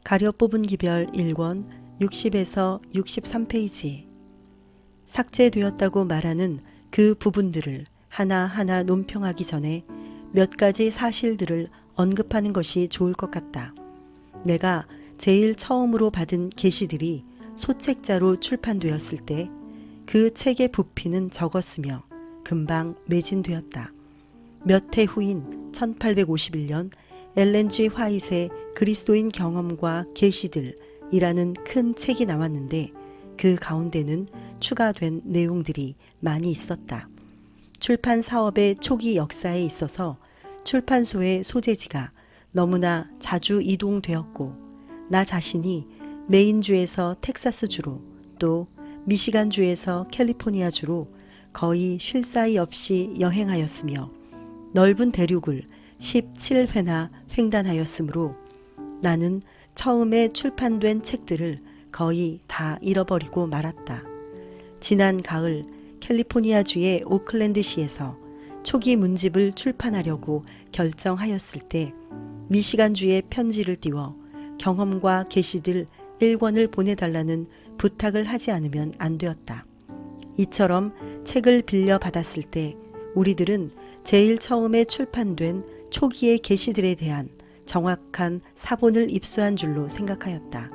가려 뽑은 기별 1권 60에서 63페이지. 삭제되었다고 말하는 그 부분들을 하나하나 논평하기 전에 몇 가지 사실들을 언급하는 것이 좋을 것 같다. 내가 제일 처음으로 받은 계시들이 소책자로 출판되었을 때 그 책의 부피는 적었으며 금방 매진되었다. 몇 해 후인 1851년 엘렌 G. 화이트의 그리스도인 경험과 계시들이라는 큰 책이 나왔는데 그 가운데는 추가된 내용들이 많이 있었다. 출판 사업의 초기 역사에 있어서 출판소의 소재지가 너무나 자주 이동되었고 나 자신이 메인주에서 텍사스주로 또 미시간주에서 캘리포니아주로 거의 쉴 사이 없이 여행하였으며 넓은 대륙을 17회나 횡단하였으므로 나는 처음에 출판된 책들을 거의 다 잃어버리고 말았다. 지난 가을 캘리포니아주의 오클랜드시에서 초기 문집을 출판하려고 결정하였을 때 미시간주에 편지를 띄워 경험과 계시들 1권을 보내달라는 부탁을 하지 않으면 안 되었다. 이처럼 책을 빌려받았을 때 우리들은 제일 처음에 출판된 초기의 계시들에 대한 정확한 사본을 입수한 줄로 생각하였다.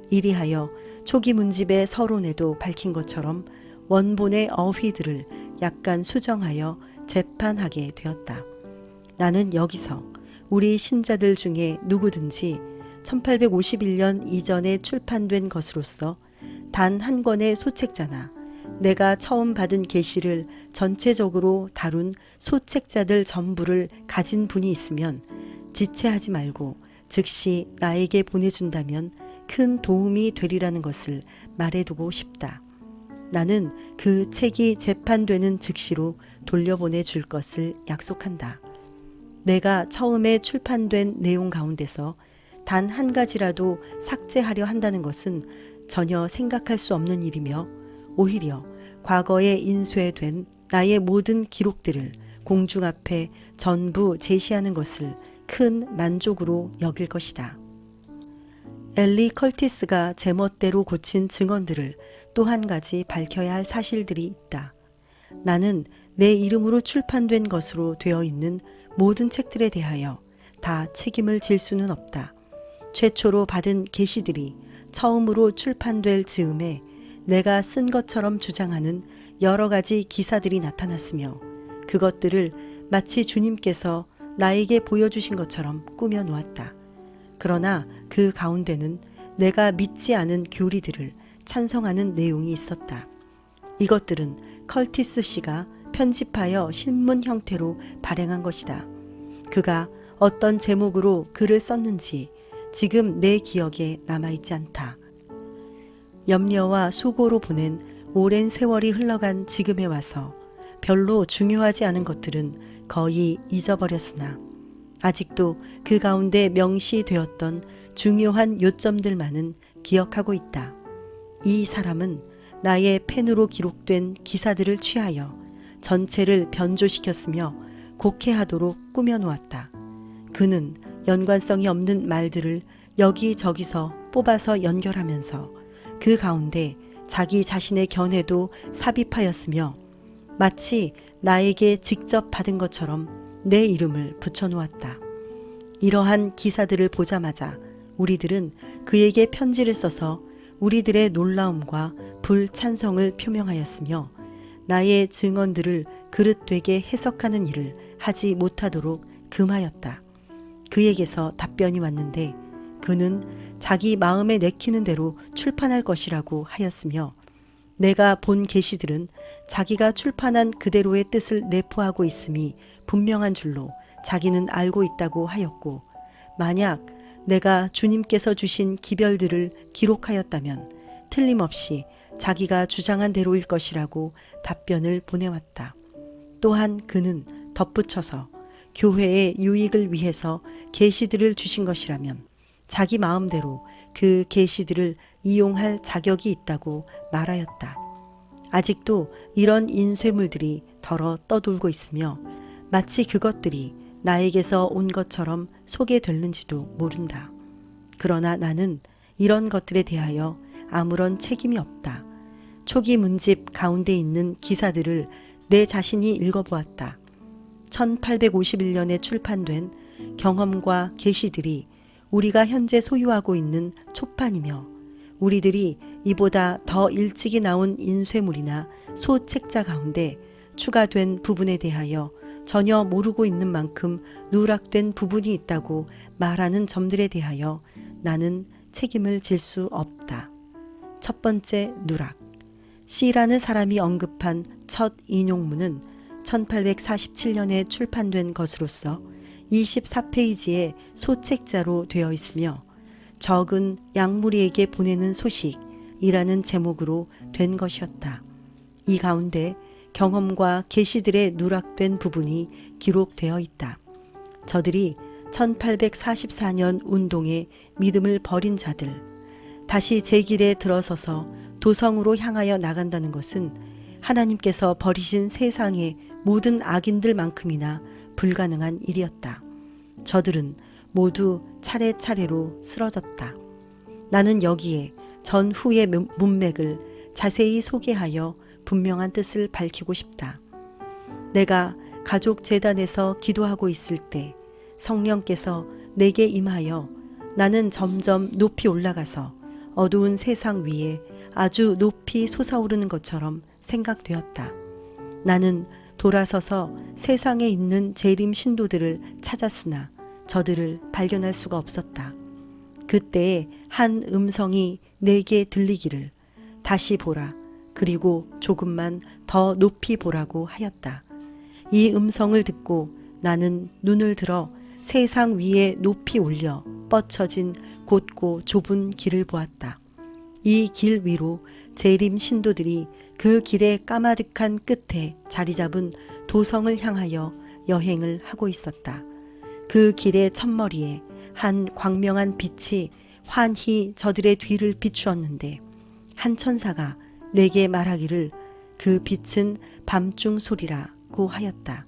이리하여 초기 문집의 서론에도 밝힌 것처럼 원본의 어휘들을 약간 수정하여 재판하게 되었다. 나는 여기서 우리 신자들 중에 누구든지 1851년 이전에 출판된 것으로서 단 한 권의 소책자나 내가 처음 받은 계시를 전체적으로 다룬 소책자들 전부를 가진 분이 있으면 지체하지 말고 즉시 나에게 보내준다면 큰 도움이 되리라는 것을 말해두고 싶다. 나는 그 책이 재판되는 즉시로 돌려보내 줄 것을 약속한다. 내가 처음에 출판된 내용 가운데서 단 한 가지라도 삭제하려 한다는 것은 전혀 생각할 수 없는 일이며 오히려 과거에 인쇄된 나의 모든 기록들을 공중 앞에 전부 제시하는 것을 큰 만족으로 여길 것이다. 엘리 컬티스가 제멋대로 고친 증언들을 또 한 가지 밝혀야 할 사실들이 있다. 나는 내 이름으로 출판된 것으로 되어 있는 모든 책들에 대하여 다 책임을 질 수는 없다. 최초로 받은 계시들이 처음으로 출판될 즈음에 내가 쓴 것처럼 주장하는 여러 가지 기사들이 나타났으며 그것들을 마치 주님께서 나에게 보여주신 것처럼 꾸며 놓았다. 그러나 그 가운데는 내가 믿지 않은 교리들을 찬성하는 내용이 있었다. 이것들은 컬티스 씨가 편집하여 신문 형태로 발행한 것이다. 그가 어떤 제목으로 글을 썼는지 지금 내 기억에 남아있지 않다. 염려와 수고로 보낸 오랜 세월이 흘러간 지금에 와서 별로 중요하지 않은 것들은 거의 잊어버렸으나 아직도 그 가운데 명시되었던 중요한 요점들만은 기억하고 있다. 이 사람은 나의 펜으로 기록된 기사들을 취하여 전체를 변조시켰으며 곡해하도록 꾸며놓았다. 그는 연관성이 없는 말들을 여기저기서 뽑아서 연결하면서 그 가운데 자기 자신의 견해도 삽입하였으며 마치 나에게 직접 받은 것처럼 내 이름을 붙여놓았다. 이러한 기사들을 보자마자 우리들은 그에게 편지를 써서 우리들의 놀라움과 불찬성을 표명하였으며 나의 증언들을 그릇되게 해석하는 일을 하지 못하도록 금하였다. 그에게서 답변이 왔는데 그는 자기 마음에 내키는 대로 출판할 것이라고 하였으며 내가 본 계시들은 자기가 출판한 그대로의 뜻을 내포하고 있음이 분명한 줄로 자기는 알고 있다고 하였고 만약 내가 주님께서 주신 기별들을 기록하였다면 틀림없이 자기가 주장한 대로일 것이라고 답변을 보내왔다. 또한 그는 덧붙여서 교회의 유익을 위해서 계시들을 주신 것이라면 자기 마음대로 그 계시들을 이용할 자격이 있다고 말하였다. 아직도 이런 인쇄물들이 덜어 떠돌고 있으며 마치 그것들이 나에게서 온 것처럼 소개됐는지도 모른다. 그러나 나는 이런 것들에 대하여 아무런 책임이 없다. 초기 문집 가운데 있는 기사들을 내 자신이 읽어보았다. 1851년에 출판된 경험과 계시들이 우리가 현재 소유하고 있는 초판이며 우리들이 이보다 더 일찍이 나온 인쇄물이나 소책자 가운데 추가된 부분에 대하여 전혀 모르고 있는 만큼 누락된 부분이 있다고 말하는 점들에 대하여 나는 책임을 질 수 없다. 첫 번째 누락. C라는 사람이 언급한 첫 인용문은 1847년에 출판된 것으로서 24페이지의 소책자로 되어 있으며 적은 양무리에게 보내는 소식이라는 제목으로 된 것이었다. 이 가운데 경험과 계시들의 누락된 부분이 기록되어 있다. 저들이 1844년 운동에 믿음을 버린 자들, 다시 제 길에 들어서서 도성으로 향하여 나간다는 것은 하나님께서 버리신 세상의 모든 악인들만큼이나 불가능한 일이었다. 저들은 모두 차례차례로 쓰러졌다. 나는 여기에 전후의 문맥을 자세히 소개하여 분명한 뜻을 밝히고 싶다. 내가 가족 재단에서 기도하고 있을 때 성령께서 내게 임하여 나는 점점 높이 올라가서 어두운 세상 위에 아주 높이 솟아오르는 것처럼 생각되었다. 나는 돌아서서 세상에 있는 재림 신도들을 찾았으나 저들을 발견할 수가 없었다. 그때에 한 음성이 내게 들리기를 다시 보라, 그리고 조금만 더 높이 보라고 하였다. 이 음성을 듣고 나는 눈을 들어 세상 위에 높이 올려 뻗쳐진 곧고 좁은 길을 보았다. 이 길 위로 재림 신도들이 그 길의 까마득한 끝에 자리 잡은 도성을 향하여 여행을 하고 있었다. 그 길의 첫머리에 한 광명한 빛이 환히 저들의 뒤를 비추었는데 한 천사가 내게 말하기를 그 빛은 밤중 소리라고 하였다.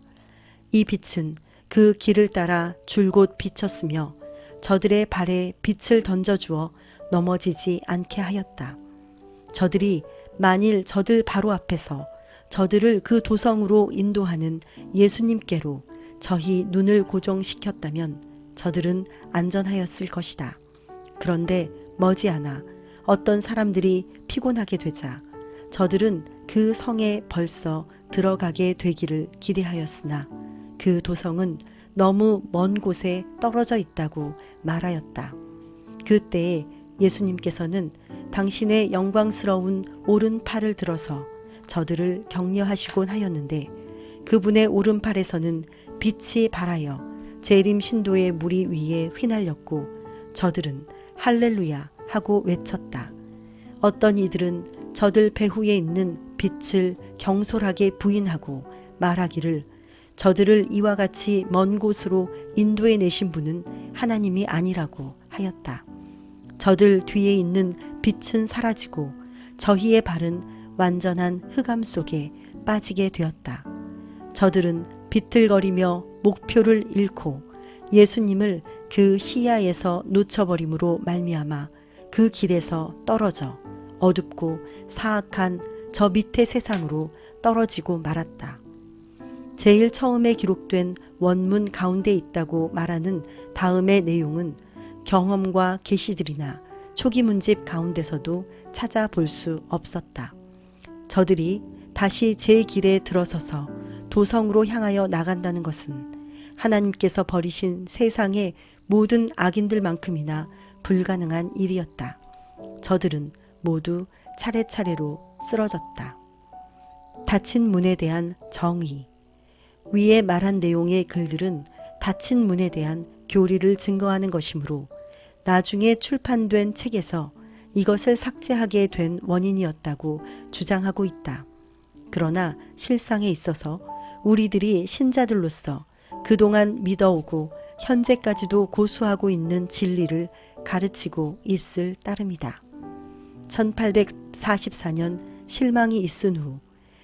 이 빛은 그 길을 따라 줄곧 비쳤으며 저들의 발에 빛을 던져주어 넘어지지 않게 하였다. 저들이 만일 저들 바로 앞에서 저들을 그 도성으로 인도하는 예수님께로 저희 눈을 고정시켰다면 저들은 안전하였을 것이다. 그런데 머지않아 어떤 사람들이 피곤하게 되자 저들은 그 성에 벌써 들어가게 되기를 기대하였으나 그 도성은 너무 먼 곳에 떨어져 있다고 말하였다. 그때에 예수님께서는 당신의 영광스러운 오른팔을 들어서 저들을 격려하시곤 하였는데 그분의 오른팔에서는 빛이 발하여 재림 신도의 무리 위에 휘날렸고 저들은 할렐루야 하고 외쳤다. 어떤 이들은 저들 배후에 있는 빛을 경솔하게 부인하고 말하기를 저들을 이와 같이 먼 곳으로 인도해 내신 분은 하나님이 아니라고 하였다. 저들 뒤에 있는 빛은 사라지고 저희의 발은 완전한 흑암 속에 빠지게 되었다. 저들은 비틀거리며 목표를 잃고 예수님을 그 시야에서 놓쳐버림으로 말미암아 그 길에서 떨어져 어둡고 사악한 저 밑의 세상으로 떨어지고 말았다. 제일 처음에 기록된 원문 가운데 있다고 말하는 다음의 내용은 경험과 계시들이나 초기 문집 가운데서도 찾아볼 수 없었다. 저들이 다시 제 길에 들어서서 도성으로 향하여 나간다는 것은 하나님께서 버리신 세상의 모든 악인들만큼이나 불가능한 일이었다. 저들은 모두 차례차례로 쓰러졌다. 닫힌 문에 대한 정의. 위에 말한 내용의 글들은 닫힌 문에 대한 교리를 증거하는 것이므로 나중에 출판된 책에서 이것을 삭제하게 된 원인이었다고 주장하고 있다. 그러나 실상에 있어서 우리들이 신자들로서 그동안 믿어오고 현재까지도 고수하고 있는 진리를 가르치고 있을 따름이다. 1844년 실망이 있은 후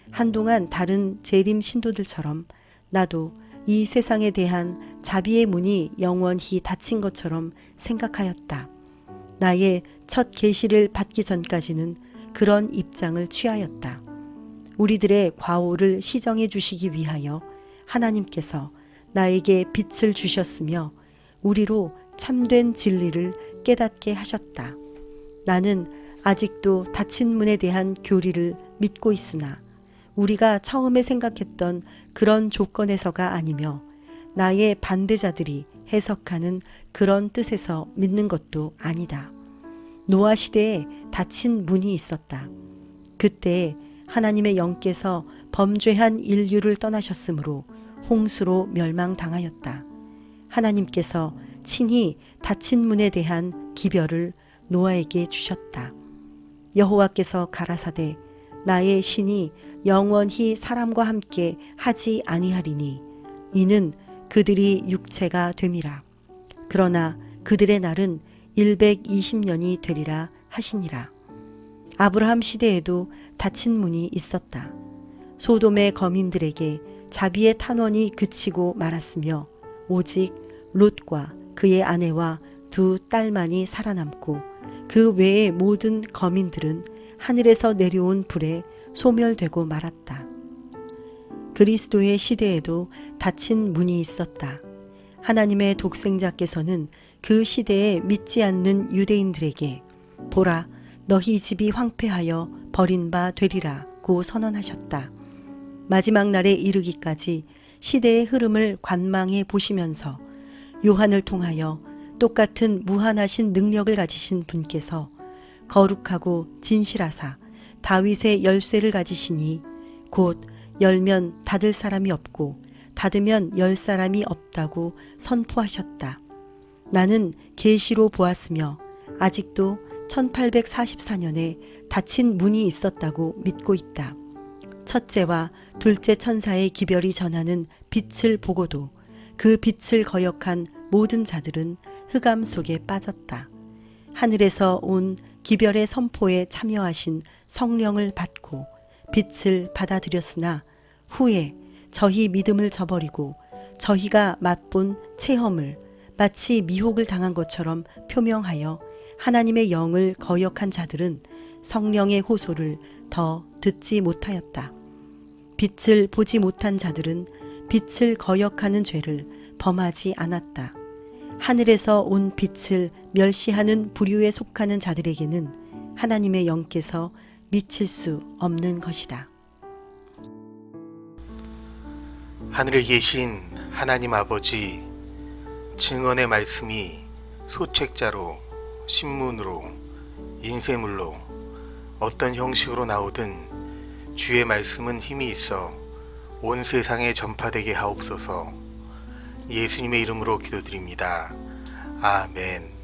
한동안 다른 재림 신도들처럼 나도 이 세상에 대한 자비의 문이 영원히 닫힌 것처럼 생각하였다. 나의 첫 계시를 받기 전까지는 그런 입장을 취하였다. 우리들의 과오를 시정해 주시기 위하여 하나님께서 나에게 빛을 주셨으며 우리로 참된 진리를 깨닫게 하셨다. 나는 아직도 닫힌 문에 대한 교리를 믿고 있으나 우리가 처음에 생각했던 그런 조건에서가 아니며 나의 반대자들이 해석하는 그런 뜻에서 믿는 것도 아니다. 노아 시대에 닫힌 문이 있었다. 그때 하나님의 영께서 범죄한 인류를 떠나셨으므로 홍수로 멸망당하였다. 하나님께서 친히 닫힌 문에 대한 기별을 노아에게 주셨다. 여호와께서 가라사대 나의 신이 영원히 사람과 함께 하지 아니하리니 이는 그들이 육체가 됨이라. 그러나 그들의 날은 120년이 되리라 하시니라. 아브라함 시대에도 닫힌 문이 있었다. 소돔의 거민들에게 자비의 탄원이 그치고 말았으며 오직 롯과 그의 아내와 두 딸만이 살아남고 그 외의 모든 거민들은 하늘에서 내려온 불에 소멸되고 말았다. 그리스도의 시대에도 닫힌 문이 있었다. 하나님의 독생자께서는 그 시대에 믿지 않는 유대인들에게 보라 너희 집이 황폐하여 버린 바 되리라고 선언하셨다. 마지막 날에 이르기까지 시대의 흐름을 관망해 보시면서 요한을 통하여 똑같은 무한하신 능력을 가지신 분께서 거룩하고 진실하사 다윗의 열쇠를 가지시니 곧 열면 닫을 사람이 없고 닫으면 열 사람이 없다고 선포하셨다. 나는 계시로 보았으며 아직도 1844년에 닫힌 문이 있었다고 믿고 있다. 첫째와 둘째 천사의 기별이 전하는 빛을 보고도 그 빛을 거역한 모든 자들은 흑암 속에 빠졌다. 하늘에서 온 기별의 선포에 참여하신 성령을 받고 빛을 받아들였으나 후에 저희 믿음을 저버리고 저희가 맛본 체험을 마치 미혹을 당한 것처럼 표명하여 하나님의 영을 거역한 자들은 성령의 호소를 더 듣지 못하였다. 빛을 보지 못한 자들은 빛을 거역하는 죄를 범하지 않았다. 하늘에서 온 빛을 멸시하는 부류에 속하는 자들에게는 하나님의 영께서 미칠 수 없는 것이다. 하늘에 계신 하나님 아버지, 증언의 말씀이 소책자로, 신문으로, 인쇄물로 어떤 형식으로 나오든 주의 말씀은 힘이 있어 온 세상에 전파되게 하옵소서. 예수님의 이름으로 기도드립니다. 아멘.